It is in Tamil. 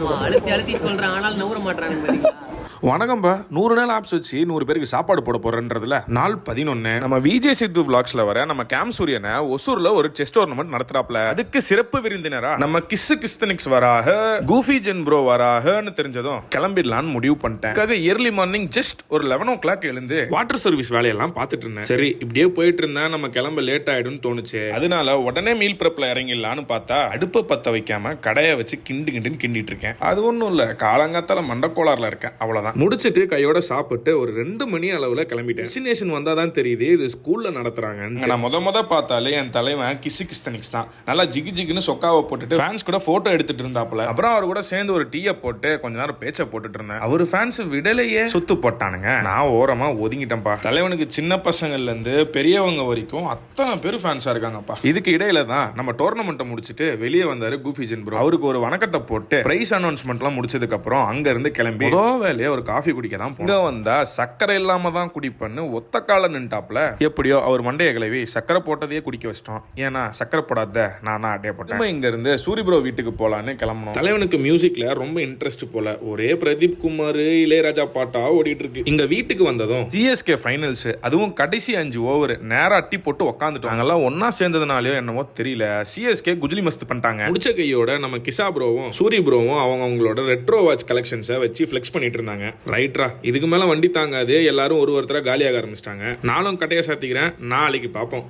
அழுத்தி அழுத்தி சொல்றேன், ஆனால் நவுற மாட்டாங்க பாத்தீங்களா? வணக்கம்பா. 100 நாள் ஆப்ஸ் வச்சு 100 பேருக்கு சாப்பாடு போட போறேன்றதுல நாள் 11 நம்ம விஜய் சித்து விளாக்ஸ்ல வர நம்ம கேம் சூரியனை ஒசூர்ல ஒரு செஸ் டோர்னமெண்ட் நடத்துறாப்ல. அதுக்கு சிறப்பு விருந்தினரா நம்ம கிஸ்தனிக்ஸ் வராக, கூஃபி ஜென் ப்ரோ வராகன்னு தெரிஞ்சதும் கிளம்பிடலான்னு முடிவு பண்ணிட்டேன். இயர்லி மார்னிங் ஜஸ்ட் ஒரு 11 o'clock எழுந்து வாட்டர் சர்வீஸ் வேலையெல்லாம் பார்த்துட்டு இருந்தேன். சரி இப்படியே போயிட்டு இருந்தா நம்ம கிளம்ப லேட் ஆயிடும்னு தோணுச்சு. அதனால உடனே மீல் ப்ரெப்ல இறங்கிடலான்னு பார்த்தா அடுப்பை பத்த வைக்காம கடையை வச்சு கிண்டிட்டு இருக்கேன். அது ஒன்றும் இல்ல, காலங்காத்தால மண்டக்கோளாறுல இருக்கேன், அவ்வளவுதான். முடிச்சிட்டு கையோட சாப்பிட்டு ஒரு 2 மணி அளவுல கிளம்பிட்டேன். டெஸ்டினேஷன் வந்தாதான் தெரியுது இது ஸ்கூல்ல நடத்துறாங்க. நான் முத பார்த்தாலே என் தலைவன் கிஸ்தனிக்ஸ் தான். நல்லா ஜிகின்னு சொக்காவை போட்டுட்டு ஃபேன்ஸ் கூட போட்டோ எடுத்துட்டு இருந்தாப்ல. அப்புறம் அவர் கூட சேர்ந்து ஒரு டீயை போட்டு கொஞ்ச நேரம் பேச்ச போட்டுட்டு இருந்தேன். அவரு ஃபேன்ஸ் விடலையே சுத்து போட்டானுங்க. நான் ஓரமா ஒதுங்கிட்டேன்ப்பா. தலைவனுக்கு சின்ன பசங்கள்ல இருந்து பெரியவங்க வரைக்கும் அத்தனை பேர் ஃபேன்ஸா இருக்காங்கப்பா. இதுக்கு இடையில தான் நம்ம டோர்னமெண்ட்டை முடிச்சுட்டு வெளியே வந்தாரு கூஃபி ஜென் ப்ரோ. அவருக்கு ஒரு வணக்கத்தை போட்டு பிரைஸ் அனௌன்ஸ்மெண்ட் எல்லாம் முடிச்சதுக்கு அப்புறம் அங்க இருந்து கிளம்பி வேலையை ஒரு காஃபி குடிக்க தான் இங்க வந்தா சக்கரை இல்லாம தான் குடிப்பேன்னு ஒத்த கால நின்ட்டாப்ல. எப்படியோ அவர் மண்டைய கிளவி சக்கரை போட்டதையே குடிக்க வச்சிட்டோம். ஏன்னா சக்கரை போடாத நான் தான் அட்டையை போட்டேன். இங்க இருந்து சூரி ப்ரோ வீட்டுக்கு போலான்னு கிளம்பணும். தலைவனுக்கு மியூசிக்ல ரொம்ப இன்ட்ரெஸ்ட் போல. ஒரே பிரதீப் குமார், இளையராஜா பாட்டா ஓடிட்டு இருக்கு. இங்க வீட்டுக்கு வந்ததும் சிஎஸ்கே ஃபைனல்ஸ், அதுவும் கடைசி 5 ஓவர் நேரா அட்டி போட்டு உட்காந்துட்டோம். நாங்கெல்லாம் ஒன்னா சேர்ந்ததுனாலயோ என்னமோ தெரியல, சிஎஸ்கே குஜிலி மஸ்த் பண்ணிட்டாங்க. முடிச்ச கையோட நம்ம கிசா ப்ரோவும் சூரி ப்ரோவும் அவங்களோட ரெட்ரோ வாட்ச் கலெக்ஷன்ஸை வச்சு ஃபிளெக்ஸ் பண்ணிட்டு இருந்தாங்க. ரைட்ரா, இதுக்கு மேல வண்டி தாங்காது, எல்லாரும் ஒருத்தரா காலியாக ஆரம்பிச்சிட்டாங்க. நானும் கட்டையை சாத்திக்கிறேன். நாளைக்கு பார்ப்போம்.